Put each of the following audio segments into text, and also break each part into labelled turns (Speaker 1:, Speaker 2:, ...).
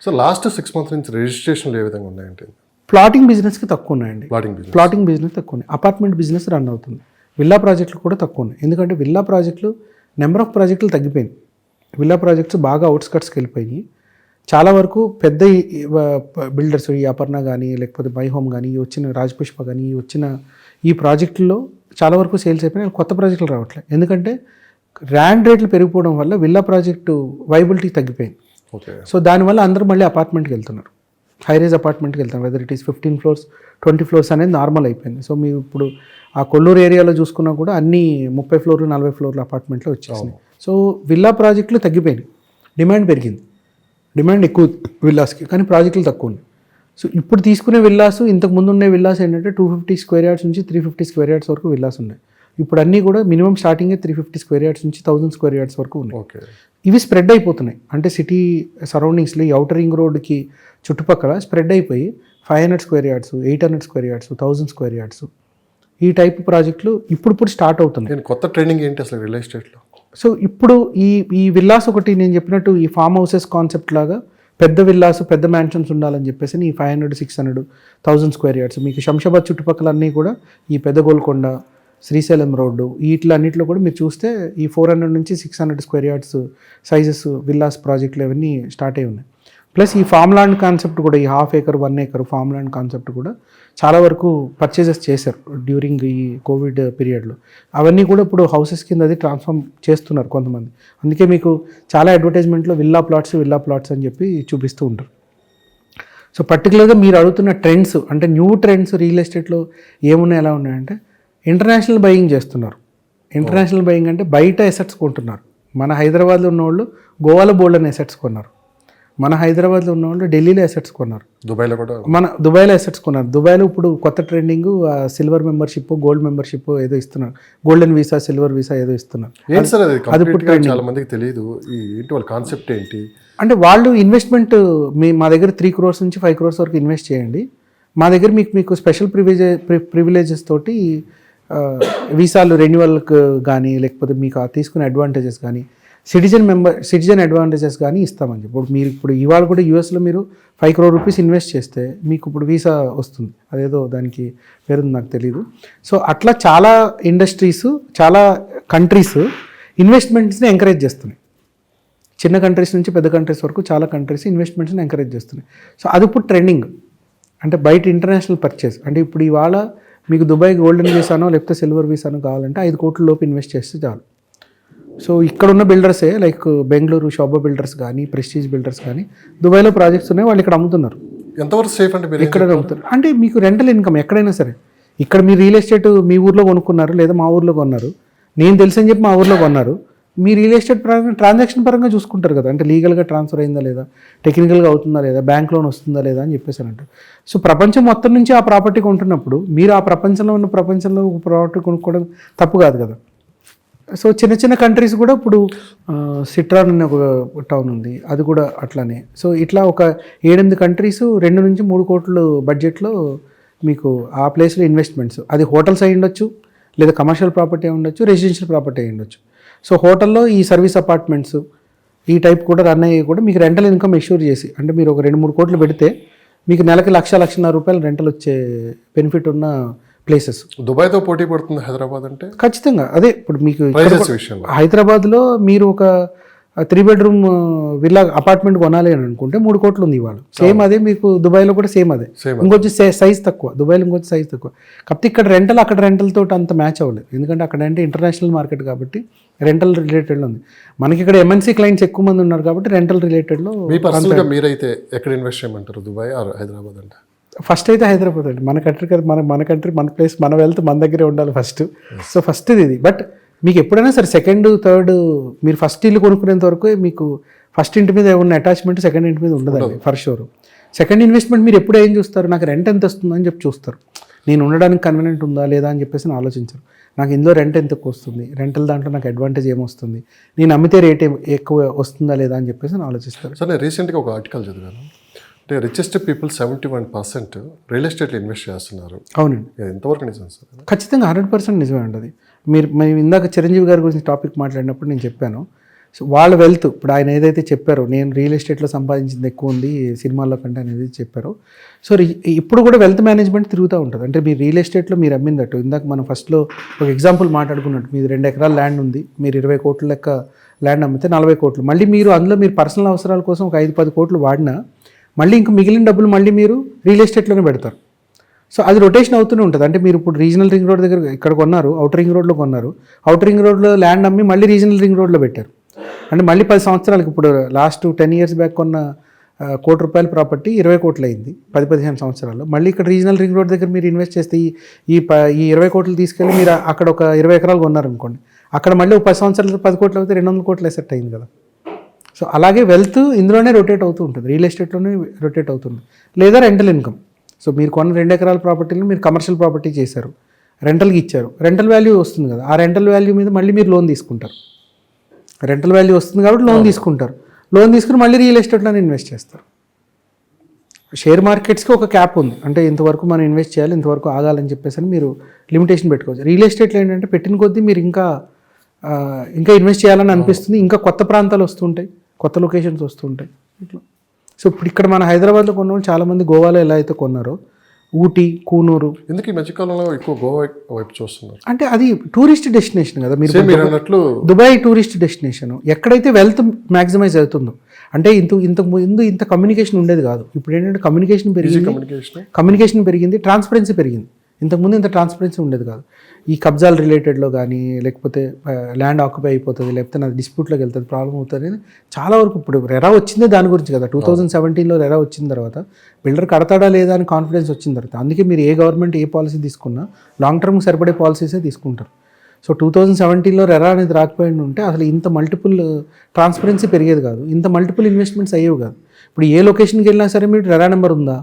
Speaker 1: So last 6 months నుంచి రిజిస్ట్రేషన్లు ఏ విధంగా ఉన్నాయంటే?
Speaker 2: ప్లాటింగ్ బిజినెస్కి తక్కువ ఉన్నాయండి.
Speaker 1: ప్లాటింగ్
Speaker 2: బిజినెస్ తక్కువ ఉన్నాయి. అపార్ట్మెంట్ బిజినెస్ రన్ అవుతుంది. విల్లా ప్రాజెక్టులు కూడా తక్కువ ఉన్నాయి. ఎందుకంటే విల్లా ప్రాజెక్టులు నెంబర్ ఆఫ్ ప్రాజెక్టులు తగ్గిపోయింది. విల్లా ప్రాజెక్ట్స్ బాగా అవుట్స్కట్స్కి వెళ్ళిపోయి చాలా వరకు పెద్ద బిల్డర్స్ ఈ అపర్ణ కానీ లేకపోతే మై హోమ్ కానీ ఈ వచ్చిన రాజపుష్ప కానీ ఈ వచ్చిన ఈ ప్రాజెక్టుల్లో చాలా వరకు సేల్స్ అయిపోయినాయి. కొత్త ప్రాజెక్టులు రావట్లేదు. ఎందుకంటే ల్యాండ్ రేట్లు పెరిగిపోవడం వల్ల విల్లా ప్రాజెక్టు వైబిలిటీ తగ్గిపోయింది. సో దానివల్ల అందరూ మళ్ళీ అపార్ట్మెంట్కి వెళ్తున్నారు, హైరేజ్ అపార్ట్మెంట్కి వెళ్తాం. Whether it is 15 floors 20 floors అనేది నార్మల్ అయిపోయింది. సో మీరు ఇప్పుడు ఆ కొల్లూరు ఏరియాలో చూసుకున్నా కూడా అన్ని 30 floors 40 floors అపార్ట్మెంట్లో వచ్చేసినాయి. సో విల్లా ప్రాజెక్టులు తగ్గిపోయినాయి, డిమాండ్ పెరిగింది. డిమాండ్ ఎక్కువ విల్లాస్కి, కానీ ప్రాజెక్టులు తక్కువ ఉన్నాయి. సో ఇప్పుడు తీసుకునే విల్లాస్, ఇంతకు ముందు ఉండే విల్లాస్ ఏంటంటే 250 square yards నుంచి 350 square yards వరకు విల్లాస్ ఉన్నాయి. ఇప్పుడు అన్నీ కూడా మినిమం స్టార్టింగే 350 square yards నుంచి 1000 square yards వరకు ఉన్నాయి. ఇవి స్ప్రెడ్ అయిపోతున్నాయి. అంటే సిటీ సరౌండింగ్స్లో ఈ ఔటర్ రింగ్ రోడ్కి చుట్టుపక్కల స్ప్రెడ్ అయిపోయి 500 square yards 800 square yards 1000 square yards ఈ టైప్ ప్రాజెక్టులు ఇప్పుడు స్టార్ట్ అవుతున్నాయి.
Speaker 1: కొత్త ట్రెండింగ్ ఏంటి అసలు రియల్ ఎస్టేట్లో?
Speaker 2: సో ఇప్పుడు ఈ విల్లాస్ ఒకటి నేను చెప్పినట్టు ఈ ఫామ్ హౌసెస్ కాన్సెప్ట్ లాగా పెద్ద విల్లాస్ పెద్ద మ్యాన్షన్స్ ఉండాలని చెప్పేసి ఈ 500 600 1000 square yards మీకు శంషాబాద్ చుట్టుపక్కల అన్నీ కూడా ఈ పెద్ద గోల్కొండ శ్రీశైలం రోడ్డు వీటిలన్నింటిలో కూడా మీరు చూస్తే ఈ 400 నుంచి 600 square yards సైజెస్ విల్లాస్ ప్రాజెక్టులు అవన్నీ స్టార్ట్ అయి ఉన్నాయి. ప్లస్ ఈ ఫామ్ ల్యాండ్ కాన్సెప్ట్ కూడా ఈ 1/2 acre 1 acre farm land concept కూడా చాలా వరకు పర్చేజెస్ చేశారు డ్యూరింగ్ ఈ కోవిడ్ పీరియడ్లో. అవన్నీ కూడా ఇప్పుడు హౌసెస్ కింద అది ట్రాన్స్ఫార్మ్ చేస్తున్నారు కొంతమంది. అందుకే మీకు చాలా అడ్వర్టైజ్మెంట్లో విల్లా ప్లాట్స్ అని చెప్పి చూపిస్తూ ఉంటారు. సో పర్టికులర్గా మీరు అడుగుతున్న ట్రెండ్స్ అంటే న్యూ ట్రెండ్స్ రియల్ ఎస్టేట్లో ఏమున్నాయి ఎలా ఉన్నాయంటే ఇంటర్నేషనల్ బయింగ్ చేస్తున్నారు. ఇంటర్నేషనల్ బయింగ్ అంటే బయట ఎసెట్స్ కొంటున్నారు. మన హైదరాబాద్లో ఉన్నవాళ్ళు గోవాలో బోల్డ్ అని ఎసెట్స్ కొన్నారు, మన హైదరాబాద్లో ఉన్నవాళ్ళు ఢిల్లీలో ఎసెట్స్ కొన్నారు, దుబాయ్లో ఎసెట్స్ కొన్నారు. దుబాయ్లో ఇప్పుడు కొత్త trending silver membership gold membership ఏదో ఇస్తున్నారు, గోల్డెన్ వీసా సిల్వర్ వీసా ఏదో ఇస్తున్నారు.
Speaker 1: అది ఇప్పుడు చాలా మందికి తెలియదు. వాళ్ళ కాన్సెప్ట్ ఏంటి
Speaker 2: అంటే వాళ్ళు ఇన్వెస్ట్మెంట్ మా దగ్గర 3 crores నుంచి 5 crores వరకు ఇన్వెస్ట్ చేయండి, మా దగ్గర మీకు స్పెషల్ ప్రివిలేజెస్ తోటి వీసాలు రెన్యువల్కి కానీ లేకపోతే మీకు తీసుకునే అడ్వాంటేజెస్ కానీ సిటిజన్ అడ్వాంటేజెస్ కానీ ఇస్తామని చెప్పి ఇప్పుడు ఇవాళ కూడా యూఎస్లో మీరు 5 crore rupees ఇన్వెస్ట్ చేస్తే మీకు ఇప్పుడు వీసా వస్తుంది. అదేదో దానికి పేరుంది నాకు తెలీదు. సో అట్లా చాలా ఇండస్ట్రీస్ చాలా కంట్రీస్ ఇన్వెస్ట్మెంట్స్ని ఎంకరేజ్ చేస్తున్నాయి. చిన్న కంట్రీస్ నుంచి పెద్ద కంట్రీస్ వరకు చాలా కంట్రీస్ ఇన్వెస్ట్మెంట్స్ని ఎంకరేజ్ చేస్తున్నాయి. సో అది ఇప్పుడు ట్రెండింగ్. అంటే బయట ఇంటర్నేషనల్ పర్చేస్ అంటే ఇప్పుడు ఇవాళ మీకు దుబాయ్ గోల్డెన్ వీసానో లేకపోతే సిల్వర్ వీసానో కావాలంటే 5 crore లోపు ఇన్వెస్ట్ చేస్తే చాలు. సో ఇక్కడ ఉన్న బిల్డర్సే లైక్ బెంగళూరు శోభా బిల్డర్స్ కానీ ప్రెస్టీజ్ బిల్డర్స్ కానీ దుబాయ్లో ప్రాజెక్ట్స్ ఉన్నాయి, వాళ్ళు ఇక్కడ అమ్ముతున్నారు.
Speaker 1: ఎంతవరకు సేఫ్ అంటే
Speaker 2: ఇక్కడ అమ్ముతున్నారు అంటే మీకు రెంటల్ ఇన్కమ్ ఎక్కడైనా సరే. ఇక్కడ మీరు రియల్ ఎస్టేట్ మీ ఊర్లో కొనుక్కున్నారు లేదా మా ఊర్లో కొన్నారు, నేను తెలుసని చెప్పి మా ఊర్లో కొన్నారు, మీ రియల్ ఎస్టేట్ పరంగా ట్రాన్సాక్షన్ పరంగా చూసుకుంటారు కదా. అంటే లీగల్గా ట్రాన్స్ఫర్ అయిందా లేదా, టెక్నికల్గా అవుతుందా లేదా, బ్యాంక్ లోన్ వస్తుందా లేదా అని చెప్పేసారంట. సో ప్రపంచం మొత్తం నుంచి ఆ ప్రాపర్టీ కొంటున్నప్పుడు మీరు ఆ ప్రపంచంలో ఉన్న ప్రాపర్టీ కొనుక్కోవడం తప్పు కాదు కదా. సో చిన్న కంట్రీస్ కూడా ఇప్పుడు సిట్రాన్ అనే ఒక టౌన్ ఉంది, అది కూడా అట్లానే. సో ఇట్లా ఒక 7-8 కంట్రీస్ 2 నుంచి 3 కోట్ల బడ్జెట్లో మీకు ఆ ప్లేస్లో ఇన్వెస్ట్మెంట్స్, అది హోటల్స్ అయి ఉండొచ్చు లేదా కమర్షియల్ ప్రాపర్టీ అయి ఉండొచ్చు రెసిడెన్షియల్ ప్రాపర్టీ అయి ఉండొచ్చు. సో హోటల్లో ఈ సర్వీస్ అపార్ట్మెంట్స్ ఈ టైప్ కూడా రన్ అయ్యి కూడా మీకు రెంటల్ ఇన్కమ్ ఎష్యూర్ చేసి అంటే మీరు ఒక 2-3 కోట్లు పెడితే మీకు నెలకి 1,00,000-1,50,000 రూపాయలు రెంటల్ వచ్చే బెనిఫిట్ ఉన్న ప్లేసెస్.
Speaker 1: దుబాయ్తో పోటీ పడుతుంది హైదరాబాద్ అంటే
Speaker 2: ఖచ్చితంగా. అదే ఇప్పుడు మీకు హైదరాబాద్లో మీరు ఒక 3 bedroom విల్లా అపార్ట్మెంట్ కొనాలి అని అనుకుంటే 3 కోట్లు ఉంది ఇవాళ. సేమ్ అదే మీకు దుబాయ్లో కూడా సేమ్ అదే, ఇంకొచ్చి సైజ్ తక్కువ. దుబాయ్లో ఇంకొచ్చి సైజ్ తక్కువ. కాకపోతే ఇక్కడ రెంటల్ అక్కడ రెంటల్ తోటి అంత మ్యాచ్ అవ్వలేదు, ఎందుకంటే అక్కడ అంటే ఇంటర్నేషనల్ మార్కెట్ కాబట్టి రెంటల్ రిలేటెడ్లో ఉంది. మనకి ఇక్కడ ఎంఎన్సీ క్లయింట్స్ ఎక్కువ మంది ఉన్నారు కాబట్టి రెంటల్ రిలేటెడ్లో.
Speaker 1: మీరైతే ఎక్కడ ఇన్వెస్ట్ చేయమంటారు, దుబాయ్ ఆర్ హైదరాబాద్ అంటే?
Speaker 2: ఫస్ట్ అయితే హైదరాబాద్ అండి. మన కంట్రీ కదా, మన కంట్రీ మన ప్లేస్ మన వెల్త్ మన దగ్గరే ఉండాలి ఫస్ట్. సో ఫస్ట్ ఇది. బట్ మీకు ఎప్పుడైనా సరే సెకండ్ థర్డ్ మీరు ఫస్ట్ ఇల్లు కొనుక్కునేంత వరకు మీకు ఫస్ట్ ఇంటి మీద ఉన్న అటాచ్మెంట్ సెకండ్ ఇంటి మీద ఉండదండి ఫర్ షూర్. సెకండ్ ఇన్వెస్ట్మెంట్ మీరు ఎప్పుడు ఏం చూస్తారు, నాకు రెంట్ ఎంత వస్తుందని చెప్పి చూస్తారు. నేను ఉండడానికి కన్వీనియంట్ ఉందా లేదా అని చెప్పేసి ఆలోచించరు. నాకు ఇందులో రెంట్ ఎంత వస్తుంది, రెంటల్ దాంట్లో నాకు అడ్వాంటేజ్ ఏమొస్తుంది, నేను అమ్మితే రేట్ ఎక్కువ వస్తుందా లేదా అని చెప్పేసి ఆలోచిస్తారు.
Speaker 1: సార్ నేను రీసెంట్గా ఒక ఆర్టికల్ చదివాను, అంటే రిచెస్ట్ పీపుల్ 71% రియల్ ఎస్టేట్లో ఇన్వెస్ట్ చేస్తున్నారు.
Speaker 2: అవునండి.
Speaker 1: ఎంతవరకు నిజం సార్?
Speaker 2: ఖచ్చితంగా 100% నిజమే అండి అది. మీరు ఇందాక చిరంజీవి గారి గురించి టాపిక్ మాట్లాడినప్పుడు నేను చెప్పాను, సో వాళ్ళ వెల్త్ ఇప్పుడు ఆయన ఏదైతే చెప్పారో నేను రియల్ ఎస్టేట్లో సంపాదించింది ఎక్కువ ఉంది సినిమాల్లో కంటే ఆయన ఏదైతే చెప్పారో సో ఇప్పుడు కూడా వెల్త్ మేనేజ్మెంట్ తిరుగుతూ ఉంటుంది. అంటే మీరు రియల్ ఎస్టేట్లో మీరు అమ్మిందట్టు ఇందాక మనం ఫస్ట్లో ఒక ఎగ్జాంపుల్ మాట్లాడుకున్నట్టు మీది 2 ఎకరాల ల్యాండ్ ఉంది, మీరు 20 కోట్ల లెక్క ల్యాండ్ అమ్మితే 40 కోట్లు, మళ్ళీ మీరు అందులో మీరు పర్సనల్ అవసరాల కోసం ఒక 5-10 కోట్లు వాడినా మళ్ళీ ఇంకా మిగిలిన డబ్బులు మళ్ళీ మీరు రియల్ ఎస్టేట్లోనే పెడతారు. సో అది రొటేషన్ అవుతూనే ఉంటుంది. అంటే మీరు ఇప్పుడు రీజనల్ రింగ్ రోడ్ దగ్గర ఇక్కడ కొన్నారు, అవుటర్ రింగ్ రోడ్లో కొన్నారు, అవుటర్ రింగ్ రోడ్లో ల్యాండ్ అమ్మి మళ్ళీ రీజనల్ రింగ్ రోడ్లో పెట్టారు. అంటే మళ్ళీ 10 సంవత్సరాలకి ఇప్పుడు లాస్ట్ 10 years బ్యాక్ కొన్న ₹1 కోటి ప్రాపర్టీ 20 కోట్లు అయింది 10-15 సంవత్సరాల్లో. మళ్ళీ ఇక్కడ రీజనల్ రింగ్ రోడ్ దగ్గర మీరు ఇన్వెస్ట్ చేస్తే ఈ 20 కోట్లు తీసుకెళ్ళి మీరు అక్కడ ఒక 20 ఎకరాలు కొన్నారనుకోండి, అక్కడ మళ్ళీ ఒక 10 సంవత్సరాలు 10 కోట్లు అయితే 200 కోట్లు ఎసెట్ అయింది కదా. సో అలాగే వెల్త్ ఇందులోనే రొటేట్ అవుతూ ఉంటుంది, రియల్ ఎస్టేట్లోనే రొటేట్ అవుతుంది. లేదా రెంటల్ ఇన్కమ్. సో మీరు కొన్న 2 ఎకరాల ప్రాపర్టీని మీరు కమర్షియల్ ప్రాపర్టీ చేశారు, రెంటల్కి ఇచ్చారు, రెంటల్ వాల్యూ వస్తుంది కదా, ఆ రెంటల్ వాల్యూ మీద మళ్ళీ మీరు లోన్ తీసుకుంటారు. రెంటల్ వాల్యూ వస్తుంది కాబట్టి లోన్ తీసుకుంటారు, లోన్ తీసుకుని మళ్ళీ రియల్ ఎస్టేట్లోనే ఇన్వెస్ట్ చేస్తారు. షేర్ మార్కెట్స్కి ఒక క్యాప్ ఉంది, అంటే ఇంతవరకు మనం ఇన్వెస్ట్ చేయాలి, ఇంతవరకు ఆగాలని చెప్పేసి అని మీరు లిమిటేషన్ పెట్టుకోవచ్చు. రియల్ ఎస్టేట్లో ఏంటంటే పెట్టిన కొద్దీ మీరు ఇంకా ఇన్వెస్ట్ చేయాలని అనిపిస్తుంది, ఇంకా కొత్త ప్రాంతాలు వస్తుంటాయి, కొత్త లొకేషన్స్ వస్తుంటాయి ఇట్లా. సో ఇప్పుడు ఇక్కడ మన హైదరాబాద్లో కొన్న వాళ్ళు చాలామంది గోవాలో ఎలా అయితే కొన్నారో, ఊటీ, కూనూరు.
Speaker 1: ఎందుకు ఈ మధ్యకాలంలో ఎక్కువ గోవా వైపు చూస్తున్నారు?
Speaker 2: అంటే అది టూరిస్ట్ డెస్టినేషన్ కదా, మీరు
Speaker 1: అన్నట్లు
Speaker 2: దుబాయ్ టూరిస్ట్ డెస్టినేషన్. ఎక్కడైతే వెల్త్ మ్యాక్సిమైజ్ అవుతుందో, అంటే ఇంతకు ముందు ఇంత కమ్యూనికేషన్ ఉండేది కాదు. ఇప్పుడు ఏంటంటే కమ్యూనికేషన్ పెరిగింది, ట్రాన్స్పరెన్సీ పెరిగింది. ఇంతకుముందు ఇంత ట్రాన్స్పరెన్సీ ఉండేది కాదు. ఈ కబ్జాలు రిలేటెడ్లో కానీ, లేకపోతే ల్యాండ్ ఆక్యుపై అయిపోతుంది, లేకపోతే నాకు డిస్ప్యూట్లోకి వెళ్తుంది, ప్రాబ్లం అవుతుంది అని చాలా వరకు. ఇప్పుడు రెరా వచ్చిందే దాని గురించి కదా. 2017లో రెరా వచ్చిన తర్వాత బిల్డర్ కడతాడా లేదా అని కాన్ఫిడెన్స్ వచ్చిన తర్వాత, అందుకే మీరు ఏ గవర్నమెంట్ ఏ పాలసీ తీసుకున్నా లాంగ్ టర్మ్ సరిపడే పాలసీసే తీసుకుంటారు. సో 2017లో రెరా అనేది రాకపోయి ఉంటే అసలు ఇంత మల్టిపుల్ ట్రాన్స్పరెన్సీ పెరిగేది కాదు, ఇంత మల్టిపుల్ ఇన్వెస్ట్మెంట్స్ అయ్యేవి కాదు. ఇప్పుడు ఏ లొకేషన్కి వెళ్ళినా సరే మీరు రెరా నెంబర్ ఉందా,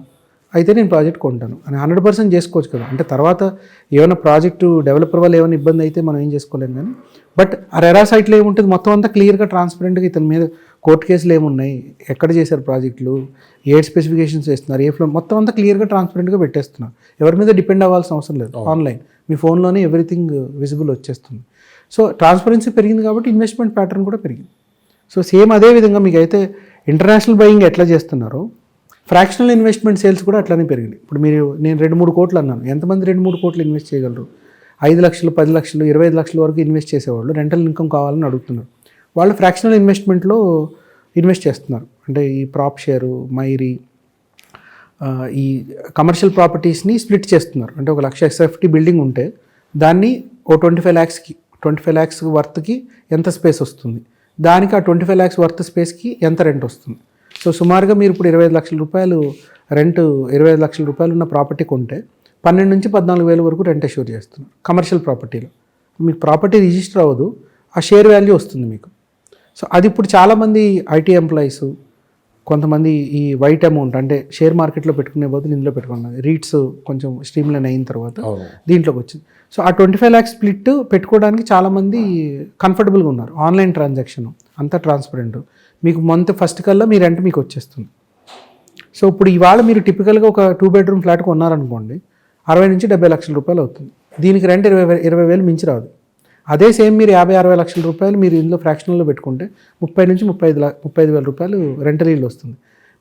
Speaker 2: అయితే నేను ప్రాజెక్ట్ కొంటాను అని 100% చేసుకోవచ్చు కదా. అంటే తర్వాత ఏమైనా ప్రాజెక్టు డెవలపర్ వల్ల ఏమైనా ఇబ్బంది అయితే మనం ఏం చేసుకోలేము కానీ, బట్ ఆ రెరా సైట్లో ఏముంటుంది మొత్తం అంతా క్లియర్గా ట్రాన్స్పరెంట్గా ఇతని మీద కోర్టు కేసులు ఏమున్నాయి, ఎక్కడ చేశారు ప్రాజెక్టులు, ఏ స్పెసిఫికేషన్స్ చేస్తున్నారు, ఏ ఫ్లో, మొత్తం అంతా క్లియర్గా ట్రాన్స్పరెంట్గా పెట్టేస్తున్నారు. ఎవరి మీద డిపెండ్ అవ్వాల్సిన అవసరం లేదు, ఆన్లైన్ మీ ఫోన్లోనే ఎవ్రీథింగ్ విజిబుల్ వచ్చేస్తుంది. సో ట్రాన్స్పరెన్సీ పెరిగింది కాబట్టి ఇన్వెస్ట్మెంట్ ప్యాటర్న్ కూడా పెరిగింది. సో సేమ్ అదే విధంగా మీకు అయితే ఇంటర్నేషనల్ బయింగ్ ఎట్లా చేస్తున్నారో ఫ్రాక్షనల్ ఇన్వెస్ట్మెంట్ సేల్స్ కూడా అట్లానే పెరిగింది. ఇప్పుడు నేను 2-3 కోట్లు అన్నాను, ఎంతమంది 2-3 కోట్లు ఇన్వెస్ట్ చేయగలరు? 5 లక్షలు, 10 లక్షలు, 25 లక్షల వరకు ఇన్వెస్ట్ చేసేవాళ్ళు రెంటల్ ఇన్కమ్ కావాలని అడుగుతున్నారు. వాళ్ళు ఫ్రాక్షనల్ ఇన్వెస్ట్మెంట్లో ఇన్వెస్ట్ చేస్తున్నారు. అంటే ఈ ప్రాప్ షేరు, మైరీ, ఈ కమర్షియల్ ప్రాపర్టీస్ని స్ప్లిట్ చేస్తున్నారు. అంటే 1 లక్ష SFT బిల్డింగ్ ఉంటే దాన్ని ఓ 25 lakhs వర్త్కి ఎంత స్పేస్ వస్తుంది, దానికి ఆ 25 lakhs వర్త్ స్పేస్కి ఎంత రెంట్ వస్తుంది. సో సుమారుగా మీరు ఇప్పుడు 25 లక్షల రూపాయలు రెంట్, 25 లక్షల రూపాయలు ఉన్న ప్రాపర్టీ కొంటే 12 నుంచి 14 వేల వరకు రెంట్ అష్యూర్ చేస్తున్నారు కమర్షియల్ ప్రాపర్టీలో. మీకు ప్రాపర్టీ రిజిస్టర్ అవ్వదు, ఆ షేర్ వాల్యూ వస్తుంది మీకు. సో అది ఇప్పుడు చాలామంది ఐటీ ఎంప్లాయీస్, కొంతమంది ఈ వైట్ అమౌంట్ అంటే షేర్ మార్కెట్లో పెట్టుకునే బదులు ఇందులో పెట్టుకున్నారు. రీట్స్ కొంచెం స్ట్రీమ్లైన్ అయిన తర్వాత దీంట్లోకి వచ్చింది. సో ఆ 25 lakhs స్ప్లిట్ పెట్టుకోవడానికి చాలామంది కంఫర్టబుల్గా ఉన్నారు. ఆన్లైన్ ట్రాన్సాక్షన్ అంతా ట్రాన్స్పరెంట్, మీకు మంత్ ఫస్ట్ కల్లా మీ రెంట్ మీకు వచ్చేస్తుంది. సో ఇప్పుడు ఇవాళ మీరు టిపికల్గా ఒక 2 bedroom ఫ్లాట్ కొన్నారనుకోండి, 60 నుంచి 70 లక్షల రూపాయలు అవుతుంది. దీనికి రెంట్ 20,000 మించి రాదు. అదే సేమ్ మీరు 50-60 లక్షల రూపాయలు మీరు ఇందులో ఫ్రాక్షనల్లో పెట్టుకుంటే 30 నుంచి 35 వేల రూపాయలు రెంటల్ ఈల్డ్ వస్తుంది.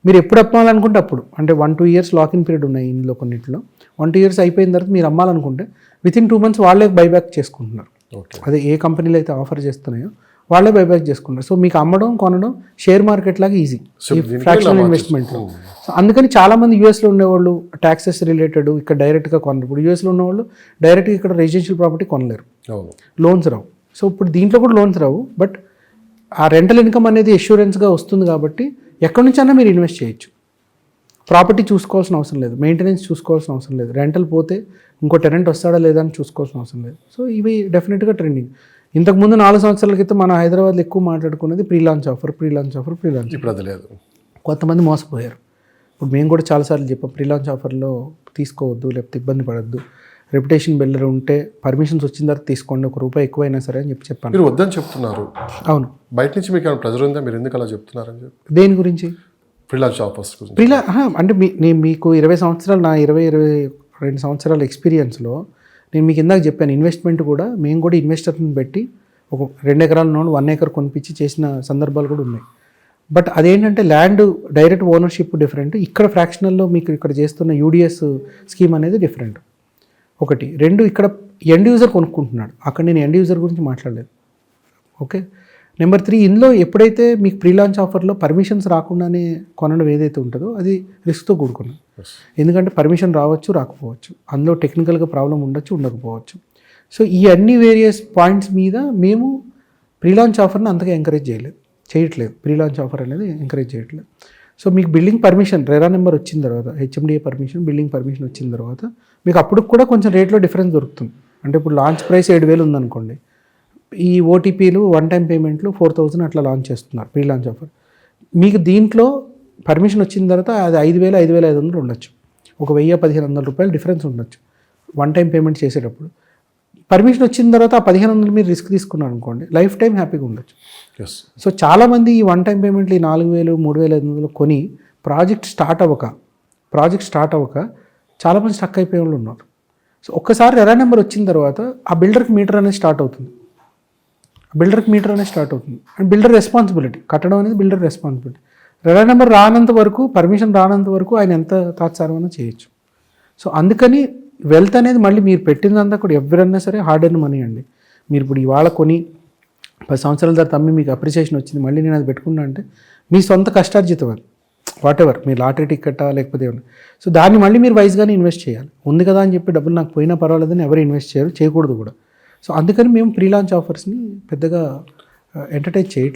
Speaker 2: మీరు ఎప్పుడు అమ్మాలనుకుంటే అప్పుడు, అంటే 1-2 years లాకిన్ పీరియడ్ ఉన్నాయి ఇందులో కొన్నింటిలో. 1-2 years అయిపోయిన తర్వాత మీరు అమ్మాలనుకుంటే వితిన్ 2 months వాళ్ళే బైబ్యాక్ చేసుకుంటున్నారు. అదే ఏ కంపెనీలు అయితే ఆఫర్ చేస్తున్నాయో వాళ్ళే బైబ్యాక్ చేసుకుంటారు. సో మీకు అమ్మడం, కొనడం షేర్ మార్కెట్ లాగా ఈజీ ఫ్రాక్షనల్ ఇన్వెస్ట్మెంట్లో. సో అందుకని చాలామంది యూఎస్లో ఉండేవాళ్ళు ట్యాక్సెస్ రిలేటెడ్ ఇక్కడ డైరెక్ట్గా కొనరు. ఇప్పుడు యూఎస్లో ఉన్నవాళ్ళు డైరెక్ట్గా ఇక్కడ రెసిడెన్షియల్ ప్రాపర్టీ కొనలేరు, లోన్స్ రావు. సో ఇప్పుడు దీంట్లో కూడా లోన్స్ రావు, బట్ ఆ రెంటల్ ఇన్కమ్ అనేది ఎష్యూరెన్స్గా వస్తుంది కాబట్టి ఎక్కడి నుంచైనా మీరు ఇన్వెస్ట్ చేయొచ్చు. ప్రాపర్టీ చూసుకోవాల్సిన అవసరం లేదు, మెయింటెనెన్స్ చూసుకోవాల్సిన అవసరం లేదు, రెంటల్ పోతే ఇంకో టెనెంట్ వస్తాడా లేదా అని చూసుకోవాల్సిన అవసరం లేదు. సో ఇవి డెఫినెట్గా ట్రెండింగ్. ఇంతకుముందు 4 సంవత్సరాల క్రితం మన హైదరాబాద్లో ఎక్కువ మాట్లాడుకునేది ప్రీ లాంచ్ ఆఫర్.
Speaker 1: ఇప్పుడు అది లేదు,
Speaker 2: కొంతమంది మోసపోయారు. ఇప్పుడు మేము కూడా చాలాసార్లు చెప్పాం, ప్రీ లాంచ్ ఆఫర్లో తీసుకోవద్దు, లేకపోతే ఇబ్బంది పడద్దు, రెప్యుటేషన్ బిల్డర్ ఉంటే పర్మిషన్స్ వచ్చిన తర్వాత తీసుకోండి, ₹1 ఎక్కువైనా సరే అని చెప్పాను.
Speaker 1: మీరు వద్దని చెప్తున్నారు.
Speaker 2: అవును,
Speaker 1: బయట నుంచి మీకు ఏమైనా ప్రెజర్ ఉందా? మీరు ఎందుకు అలా చెప్తున్నారని చెప్పి.
Speaker 2: దేని గురించి?
Speaker 1: ప్రీ లాంచ్ ఆఫర్స్ గురించి.
Speaker 2: అంటే నేను మీకు 20 సంవత్సరాలు, నా 22 సంవత్సరాల ఎక్స్పీరియన్స్లో నేను మీకు ఇందాక చెప్పాను, ఇన్వెస్ట్మెంట్ కూడా మేము కూడా ఇన్వెస్టర్ని పెట్టి ఒక 2 ఎకరాల లోన్ 1 ఏకర్ కొనిపించి చేసిన సందర్భాలు కూడా ఉన్నాయి. బట్ అదేంటంటే ల్యాండ్ డైరెక్ట్ ఓనర్షిప్ డిఫరెంట్, ఇక్కడ ఫ్రాక్షనల్లో మీకు ఇక్కడ చేస్తున్న యూడిఎస్ స్కీమ్ అనేది డిఫరెంట్. 1, 2 ఇక్కడ ఎండ్ యూజర్ కొనుక్కుంటున్నాడు, అక్కడ నేను ఎండ్ యూజర్ గురించి మాట్లాడలేదు. ఓకే. నెంబర్ 3, ఇందులో ఎప్పుడైతే మీకు ప్రీ లాంచ్ ఆఫర్లో పర్మిషన్స్ రాకుండానే కొనడం ఏదైతే ఉంటుందో అది రిస్క్తో కూడుకున్నది. ఎందుకంటే పర్మిషన్ రావచ్చు, రాకపోవచ్చు, అందులో టెక్నికల్గా ప్రాబ్లం ఉండొచ్చు, ఉండకపోవచ్చు. సో ఈ అన్ని వేరియస్ పాయింట్స్ మీద మేము ప్రీ లాంచ్ ఆఫర్ని అంతగా ఎంకరేజ్ చేయట్లేదు. ప్రీ లాంచ్ ఆఫర్ అనేది ఎంకరేజ్ చేయట్లేదు. సో మీకు బిల్డింగ్ పర్మిషన్ రెరా నెంబర్ వచ్చిన తర్వాత, హెచ్ఎండిఏ పర్మిషన్, బిల్డింగ్ పర్మిషన్ వచ్చిన తర్వాత మీకు అప్పుడు కూడా కొంచెం రేట్లో డిఫరెన్స్ దొరుకుతుంది. అంటే ఇప్పుడు లాంచ్ ప్రైస్ 7,000 ఉందనుకోండి, ఈ ఓటీపీలు 1 టైం పేమెంట్లు 4,000 అట్లా లాంచ్ చేస్తున్నారు ప్రీ లాంచ్ ఆఫర్. మీకు దీంట్లో పర్మిషన్ వచ్చిన తర్వాత అది 5,000, 5,500 ఉండొచ్చు, ఒక 1,000-1,500 రూపాయలు డిఫరెన్స్ ఉండొచ్చు 1 టైం పేమెంట్ చేసేటప్పుడు. పర్మిషన్ వచ్చిన తర్వాత ఆ 1,500 మీరు రిస్క్ తీసుకున్నారు అనుకోండి, లైఫ్ టైం హ్యాపీగా ఉండొచ్చు. సో చాలామంది ఈ 1 టైం పేమెంట్లు ఈ 4,000, 3,500 కొని ప్రాజెక్ట్ స్టార్ట్ అవ్వక చాలామంది స్టక్ అయిపోయే వాళ్ళు ఉన్నారు. సో ఒక్కసారి రెరా నెంబర్ వచ్చిన తర్వాత ఆ బిల్డర్కి మీటర్ అనేది స్టార్ట్ అవుతుంది. అండ్ బిల్డర్ రెస్పాన్సిబిలిటీ, కట్టడం అనేది బిల్డర్ రెస్పాన్సిబిలిటీ. రెరా నెంబర్ రానంత వరకు, పర్మిషన్ రానంత వరకు ఆయన ఎంత తాత్సారమైనా చేయొచ్చు. సో అందుకని వెల్త్ అనేది మళ్ళీ మీరు పెట్టిందంతా కూడా ఎవరన్నా సరే హార్డ్ ఎర్న్ మనీ అండి. మీరు ఇప్పుడు ఇవాళ కొని 10 సంవత్సరాల తర్వాత తమ్మి మీకు అప్రిసియేషన్ వచ్చింది, మళ్ళీ నేను అది పెట్టుకున్నా అంటే మీ సొంత కష్టార్జితం అది, వాట్ ఎవర్, మీ లాటరీ టికెటా లేకపోతే ఏమన్నా. సో దాన్ని మళ్ళీ మీరు వైజ్గానే ఇన్వెస్ట్ చేయాలి. ఉంది కదా అని చెప్పి డబ్బులు నాకు పోయినా పర్వాలేదని ఎవరు ఇన్వెస్ట్ చేయకూడదు కూడా. సో అందుకని మేము ప్రీ లాంచ్ ఆఫర్స్ని పెద్దగా ఎంటర్టైన్ చేయట్లేదు.